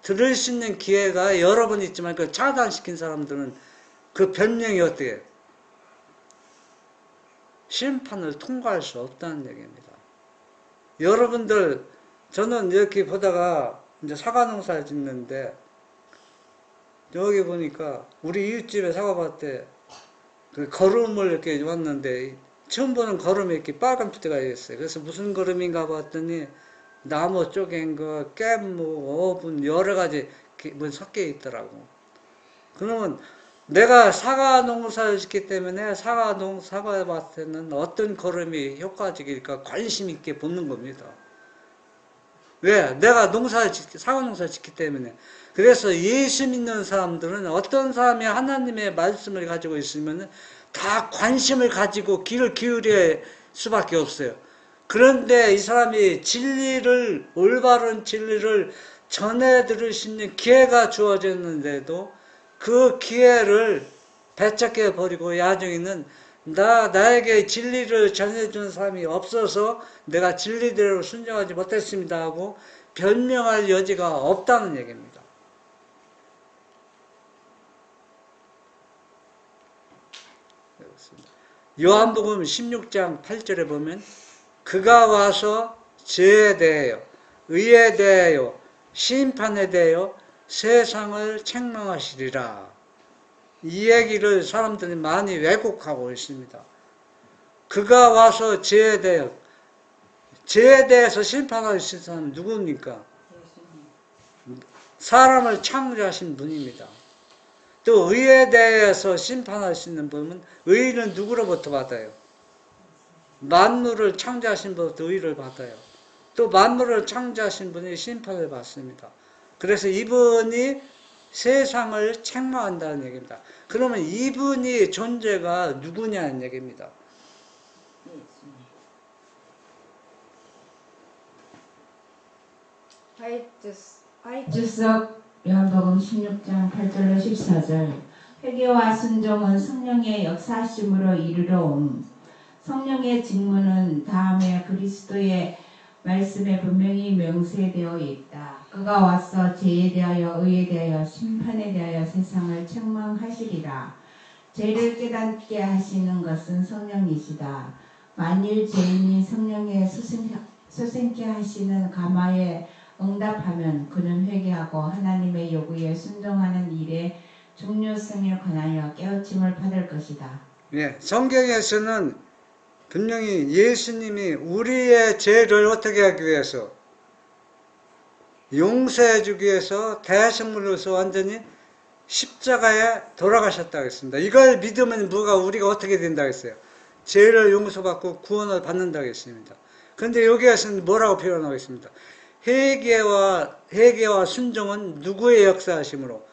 들을 수 있는 기회가 여러 번 있지만 그 차단시킨 사람들은 그 변명이 어떻게 심판을 통과할 수 없다는 얘기입니다. 여러분들, 저는 이렇게 보다가 이제 사과 농사를 짓는데 여기 보니까 우리 이웃집에 사과밭에 그 거름을 이렇게 왔는데 처음 보는 거름에 이렇게 빨간 피트가 있어요. 그래서 무슨 거름인가 봤더니 나무 쪼갠 거, 깻무, 어분 여러 가지 뭐 섞여 있더라고. 그러면 내가 사과 농사를 짓기 때문에 사과밭에는 어떤 거름이 효과적일까 관심 있게 보는 겁니다. 왜? 내가 사과 농사를 짓기 때문에. 그래서 예수 믿는 사람들은 어떤 사람이 하나님의 말씀을 가지고 있으면 다 관심을 가지고 귀를 기울일 수밖에 없어요. 그런데 이 사람이 올바른 진리를 전해 들을 수 있는 기회가 주어졌는데도 그 기회를 배척해 버리고 나중에는 나에게 진리를 전해준 사람이 없어서 내가 진리대로 순종하지 못했습니다 하고 변명할 여지가 없다는 얘기입니다. 요한복음 16장 8절에 보면 그가 와서 죄에 대하여 의에 대하여 심판에 대하여 세상을 책망하시리라. 이 얘기를 사람들이 많이 왜곡하고 있습니다. 그가 와서 죄에 대해서 심판하실 사람은 누굽니까? 사람을 창조하신 분입니다. 또 의에 대해서 심판하시는 분은 의는 누구로부터 받아요? 만물을 창조하신 분부터 의를 받아요. 또 만물을 창조하신 분이 심판을 받습니다. 그래서 이분이 세상을 책망한다는 얘기입니다. 그러면 이분이 존재가 누구냐는 얘기입니다. 주석 요한복음 16장 8절로 14절 회개와 순종은 성령의 역사하심으로 이르러옴. 성령의 직무는 다음에 그리스도의 말씀에 분명히 명세되어 있다. 그가 와서 죄에 대하여 의에 대하여 심판에 대하여 세상을 책망하시리라. 죄를 깨닫게 하시는 것은 성령이시다. 만일 죄인이 성령의 수생케 하시는 감화에 응답하면 그는 회개하고 하나님의 요구에 순종하는 일에 중요성에 관하여 깨우침을 받을 것이다. 예, 성경에서는 분명히 예수님이 우리의 죄를 어떻게 하기 위해서 용서해 주기 위해서 대성물로서 완전히 십자가에 돌아가셨다고 했습니다. 이걸 믿으면 우리가 어떻게 된다고 했어요? 죄를 용서받고 구원을 받는다고 했습니다. 그런데 여기에서는 뭐라고 표현하고 있습니다? 회개와 순종은 누구의 역사하심으로?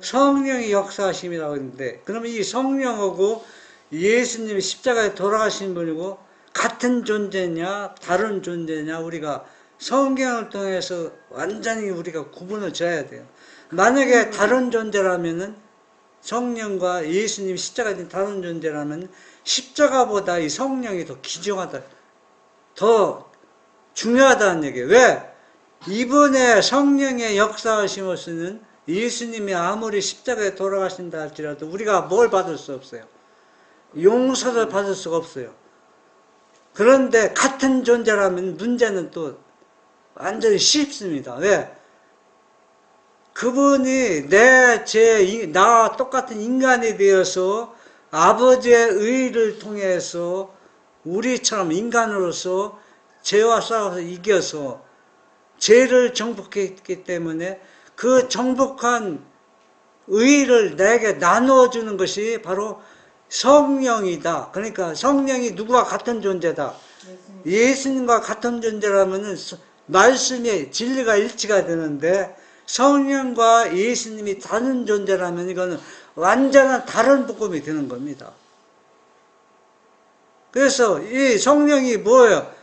성령의 역사하심이라고 했는데, 그러면 이 성령하고 예수님이 십자가에 돌아가신 분이고 같은 존재냐 다른 존재냐 우리가 성경을 통해서 완전히 우리가 구분을 져야 돼요. 만약에 다른 존재라면은 성령과 예수님 십자가에 다른 존재라면 십자가보다 이 성령이 더 귀중하다, 더 중요하다는 얘기예요. 왜? 이분의 성령의 역사하심으로서는 예수님이 아무리 십자가에 돌아가신다 할지라도 우리가 뭘 받을 수 없어요. 용서를 받을 수가 없어요. 그런데 같은 존재라면 문제는 또 완전히 쉽습니다. 왜? 그분이 나와 똑같은 인간이 되어서 아버지의 의를 통해서 우리처럼 인간으로서 죄와 싸워서 이겨서 죄를 정복했기 때문에 그 정복한 의를 내게 나누어주는 것이 바로 성령이다. 그러니까 성령이 누구와 같은 존재다. 예수님과 같은 존재라면은 말씀이 진리가 일치가 되는데 성령과 예수님이 다른 존재라면 이거는 완전한 다른 복음이 되는 겁니다. 그래서 이 성령이 뭐예요?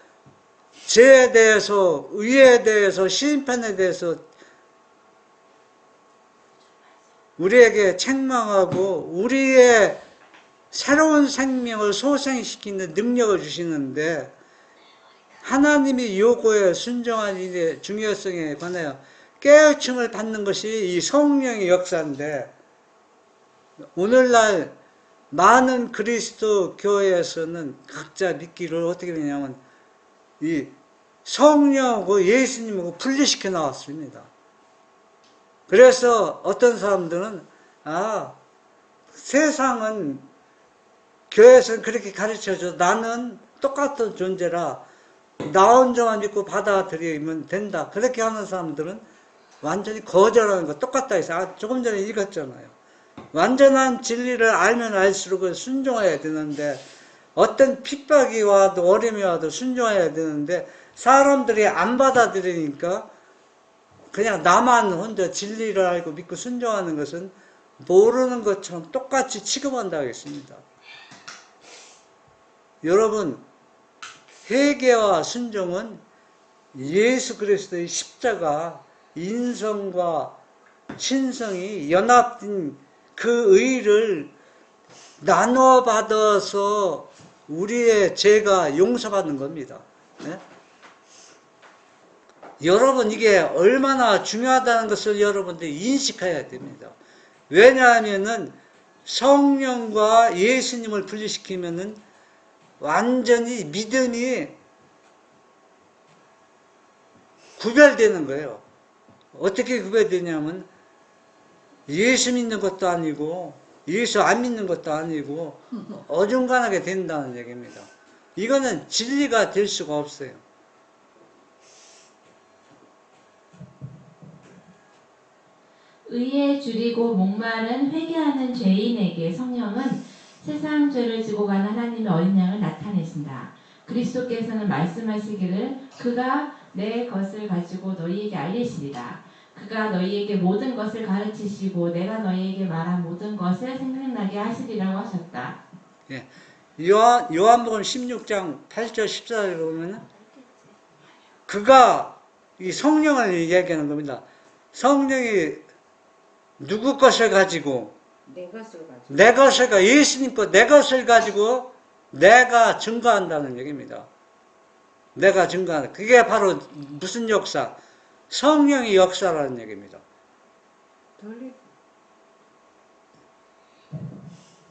죄에 대해서, 의에 대해서, 심판에 대해서 우리에게 책망하고 우리의 새로운 생명을 소생시키는 능력을 주시는데 하나님이 요구에 순종한 일의 중요성에 관하여 깨우침을 받는 것이 이 성령의 역사인데 오늘날 많은 그리스도 교회에서는 각자 믿기를 어떻게 되냐면 이 성령하고 예수님하고 분리시켜 나왔습니다. 그래서 어떤 사람들은 세상은 교회에서는 그렇게 가르쳐줘 나는 똑같은 존재라 나 혼자만 믿고 받아들이면 된다. 그렇게 하는 사람들은 완전히 거절하는 거 똑같다 해서 조금 전에 읽었잖아요. 완전한 진리를 알면 알수록 순종해야 되는데 어떤 핍박이 와도 어려움이 와도 순종해야 되는데 사람들이 안 받아들이니까 그냥 나만 혼자 진리를 알고 믿고 순종하는 것은 모르는 것처럼 똑같이 취급한다고 했습니다. 여러분 회개와 순종은 예수 그리스도의 십자가 인성과 신성이 연합된 그 의를 나눠 받아서 우리의 죄가 용서받는 겁니다. 네? 여러분 이게 얼마나 중요하다는 것을 여러분들이 인식해야 됩니다. 왜냐하면은 성령과 예수님을 분리시키면은 완전히 믿음이 구별되는 거예요. 어떻게 구별되냐면 예수 믿는 것도 아니고 예수 안 믿는 것도 아니고 어중간하게 된다는 얘기입니다. 이거는 진리가 될 수가 없어요. 의에 줄이고 목마른 회개하는 죄인에게 성령은 세상 죄를 지고 가는 하나님의 어린 양을 나타내신다. 그리스도께서는 말씀하시기를 그가 내 것을 가지고 너희에게 알리시리라. 그가 너희에게 모든 것을 가르치시고 내가 너희에게 말한 모든 것을 생각나게 하시리라고 하셨다. 예. 요한복음 16장 8절 14절에 보면 그가 이 성령을 얘기하는 겁니다. 성령이 누구 것을 가지고 내 것을 가지고 예수님 것 내 것을 가지고 내가 증거한다는 얘기입니다. 내가 증거한다. 그게 바로 무슨 역사? 성령의 역사라는 얘기입니다.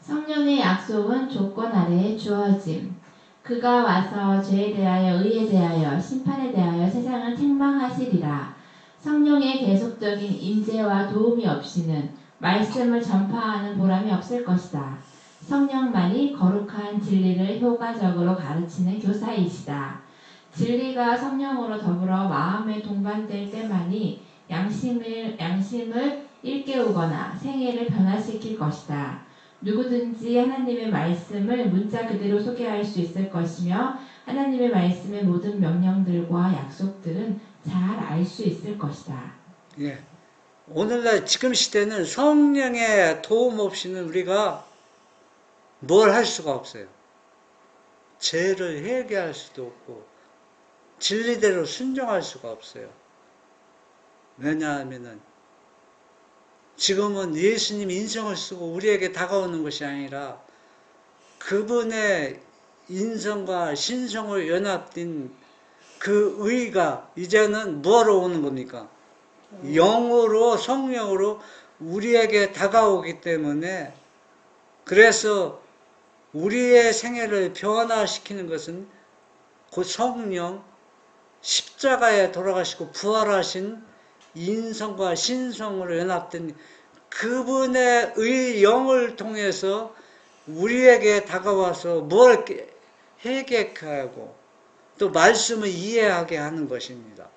성령의 약속은 조건 아래에 주어짐. 그가 와서 죄에 대하여 의에 대하여 심판에 대하여 세상을 책망하시리라. 성령의 계속적인 임재와 도움이 없이는 말씀을 전파하는 보람이 없을 것이다. 성령만이 거룩한 진리를 효과적으로 가르치는 교사이시다. 진리가 성령으로 더불어 마음에 동반될 때만이 양심을 일깨우거나 생애를 변화시킬 것이다. 누구든지 하나님의 말씀을 문자 그대로 소개할 수 있을 것이며 하나님의 말씀의 모든 명령들과 약속들은 잘 알 수 있을 것이다. 예. 오늘날 지금 시대는 성령의 도움 없이는 우리가 뭘 할 수가 없어요. 죄를 회개할 수도 없고 진리대로 순종할 수가 없어요. 왜냐하면은 지금은 예수님 인성을 쓰고 우리에게 다가오는 것이 아니라 그분의 인성과 신성을 연합된 그 의가 이제는 뭐로 오는 겁니까? 영으로 성령으로 우리에게 다가오기 때문에 그래서 우리의 생애를 변화시키는 것은 곧 성령 십자가에 돌아가시고 부활하신 인성과 신성으로 연합된 그분의 의 영을 통해서 우리에게 다가와서 뭘 회개하고 또 말씀을 이해하게 하는 것입니다.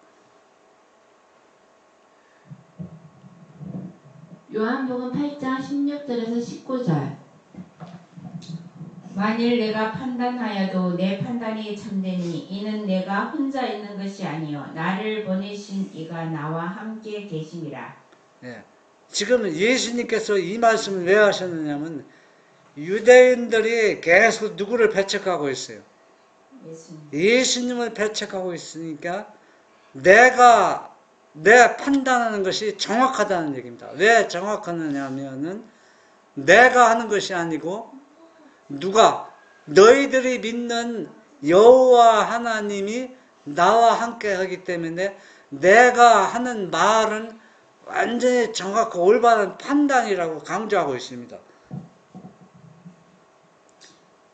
요한복음 8장 16절에서 19절. 만일 내가 판단하여도 내 판단이 참되니 이는 내가 혼자 있는 것이 아니요 나를 보내신 이가 나와 함께 계심이라. 예. 지금 예수님께서 이 말씀을 왜 하셨느냐면 유대인들이 계속 누구를 배척하고 있어요. 예수님. 예수님을 배척하고 있으니까 내가 내 판단하는 것이 정확하다는 얘기입니다. 왜 정확하느냐 하면은 내가 하는 것이 아니고 누가 너희들이 믿는 여호와 하나님이 나와 함께 하기 때문에 내가 하는 말은 완전히 정확하고 올바른 판단이라고 강조하고 있습니다.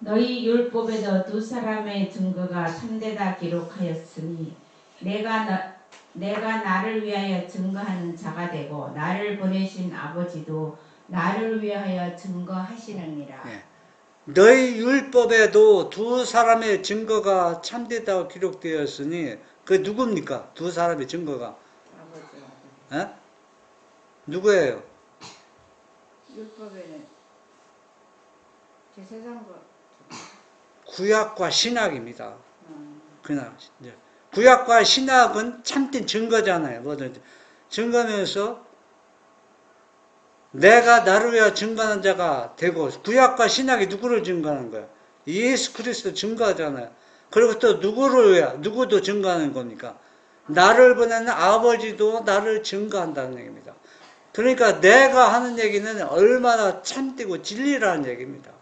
너희 율법에도 두 사람의 증거가 참되다 기록하였으니 내가 나를 위하여 증거하는 자가 되고 나를 보내신 아버지도 나를 위하여 증거하시느니라. 예. 너희 율법에도 두 사람의 증거가 참되다고 기록되었으니 그 누굽니까? 두 사람의 증거가 아버지. 예? 누구예요? 율법에는 제 세상 거. 구약과 신약입니다. 그냥 이제 구약과 신약은 참된 증거잖아요. 뭐든지 증거면서 내가 나를 위하여 증거하는 자가 되고 구약과 신약이 누구를 증거하는 거야? 예수 그리스도 증거하잖아요. 그리고 또 누구를 위하여 누구도 증거하는 겁니까? 나를 보내는 아버지도 나를 증거한다는 얘기입니다. 그러니까 내가 하는 얘기는 얼마나 참되고 진리라는 얘기입니다.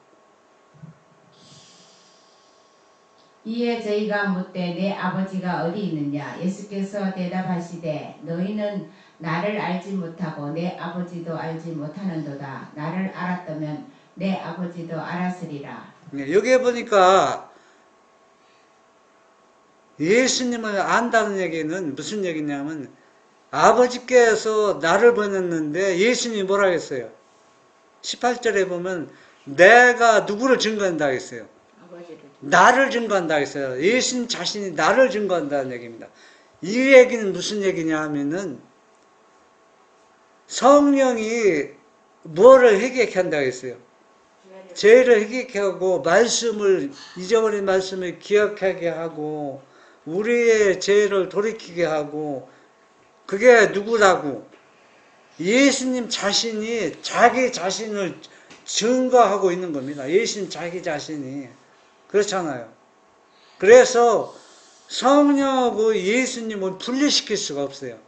이에 저희가 묻되 내 아버지가 어디 있느냐 예수께서 대답하시되 너희는 나를 알지 못하고 내 아버지도 알지 못하는도다. 나를 알았다면 내 아버지도 알았으리라. 여기에 보니까 예수님을 안다는 얘기는 무슨 얘기냐면 아버지께서 나를 보냈는데 예수님이 뭐라 했어요? 18절에 보면 내가 누구를 증거한다 했어요? 아버지를. 나를 증거한다 했어요. 예수님 자신이 나를 증거한다는 얘기입니다. 이 얘기는 무슨 얘기냐 하면은 성령이 뭐를 회개케 한다고 했어요? 죄를 회개케 하고 말씀을 잊어버린 말씀을 기억하게 하고 우리의 죄를 돌이키게 하고 그게 누구라고? 예수님 자신이 자기 자신을 증거하고 있는 겁니다. 예수님 자기 자신이 그렇잖아요. 그래서 성령하고 예수님을 분리시킬 수가 없어요.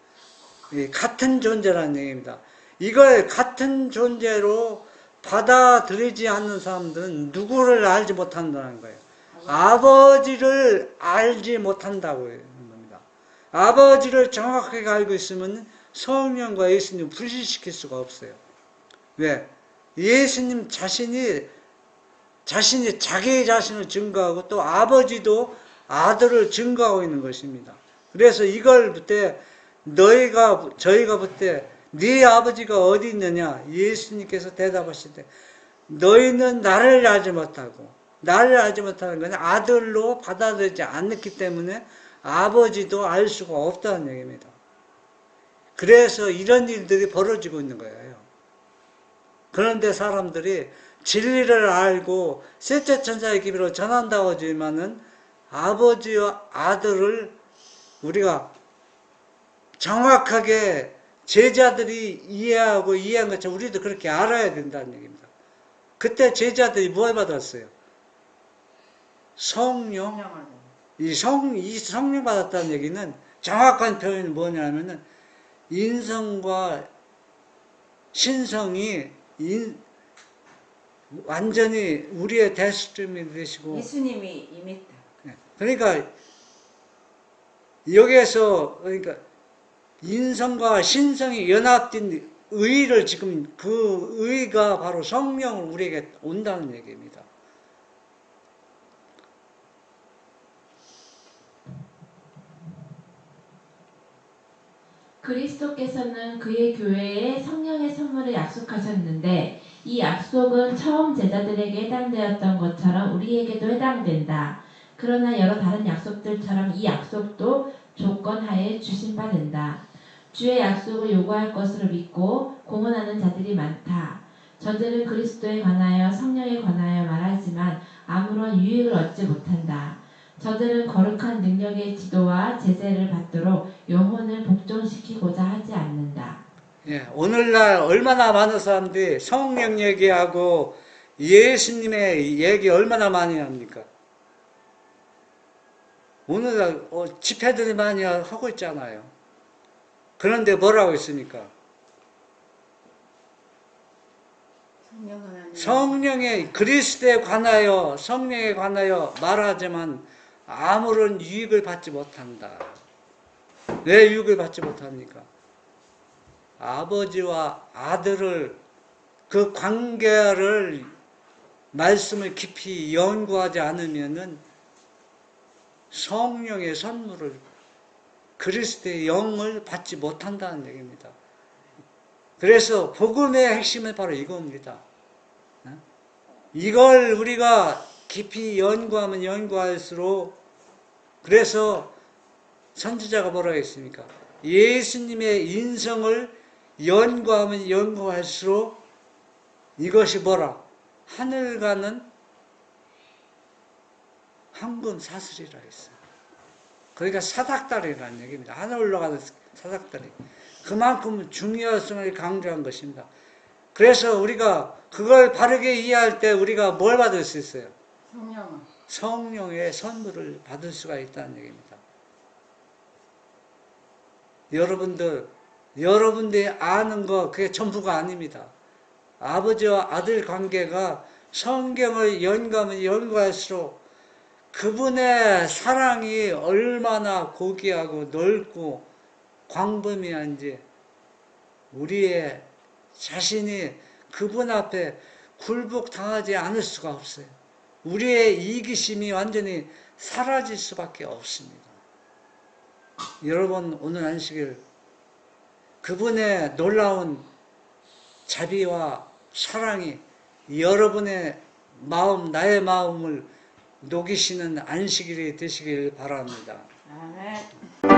같은 존재라는 얘기입니다. 이걸 같은 존재로 받아들이지 않는 사람들은 누구를 알지 못한다는 거예요. 아버지를 알지 못한다고 하는 겁니다. 아버지를 정확하게 알고 있으면 성령과 예수님을 분리시킬 수가 없어요. 왜? 예수님 자신이 자기 자신을 증거하고 또 아버지도 아들을 증거하고 있는 것입니다. 그래서 이걸 볼때 저희가 볼 때 네 아버지가 어디 있느냐? 예수님께서 대답하시되 너희는 나를 알지 못하고 나를 알지 못하는 건 아들로 받아들이지 않기 때문에 아버지도 알 수가 없다는 얘기입니다. 그래서 이런 일들이 벌어지고 있는 거예요. 그런데 사람들이 진리를 알고 셋째 천사의 기비로 전한다고 하지만은 아버지와 아들을 우리가 정확하게 제자들이 이해하고 이해한 것처럼 우리도 그렇게 알아야 된다는 얘기입니다. 그때 제자들이 뭘 받았어요? 성령. 이 성령 받았다는 얘기는 정확한 표현이 뭐냐면은 인성과 신성이 완전히 우리의 대수점이 되시고 예수님이 임했다. 그러니까 여기에서 그러니까 인성과 신성이 연합된 의를 지금 그 의가 바로 성령을 우리에게 온다는 얘기입니다. 그리스도께서는 그의 교회에 성령의 선물을 약속하셨는데 이 약속은 처음 제자들에게 해당되었던 것처럼 우리에게도 해당된다. 그러나 여러 다른 약속들처럼 이 약속도 조건하에 주신 바 된다. 주의 약속을 요구할 것으로 믿고 공언하는 자들이 많다. 저들은 그리스도에 관하여 성령에 관하여 말하지만 아무런 유익을 얻지 못한다. 저들은 거룩한 능력의 지도와 제재를 받도록 영혼을 복종시키고자 하지 않는다. 예, 오늘날 얼마나 많은 사람들이 성령 얘기하고 예수님의 얘기 얼마나 많이 합니까? 오늘날 집회들이 많이 하고 있잖아요. 그런데 뭐라고 했습니까? 성령은 아니라 성령의 그리스도에 관하여 성령에 관하여 말하지만 아무런 유익을 받지 못한다. 왜 유익을 받지 못합니까? 아버지와 아들을 그 관계를 말씀을 깊이 연구하지 않으면은 성령의 선물을 그리스도의 영을 받지 못한다는 얘기입니다. 그래서 복음의 핵심은 바로 이겁니다. 이걸 우리가 깊이 연구하면 연구할수록 그래서 선지자가 뭐라고 했습니까? 예수님의 인성을 연구하면 연구할수록 이것이 뭐라? 하늘 가는 황금 사슬이라 했어요. 그러니까 사닥다리라는 얘기입니다. 하늘 올라가는 사닥다리. 그만큼 중요성을 강조한 것입니다. 그래서 우리가 그걸 바르게 이해할 때 우리가 뭘 받을 수 있어요? 성령은 성령의 선물을 받을 수가 있다는 얘기입니다. 여러분들이 아는 거 그게 전부가 아닙니다. 아버지와 아들 관계가 성경을 연구하면 연구할수록 그분의 사랑이 얼마나 고귀하고 넓고 광범위한지 우리의 자신이 그분 앞에 굴복당하지 않을 수가 없어요. 우리의 이기심이 완전히 사라질 수밖에 없습니다. 여러분 오늘 안식일 그분의 놀라운 자비와 사랑이 여러분의 마음, 나의 마음을 녹이시는 안식일이 되시길 바랍니다. 아멘.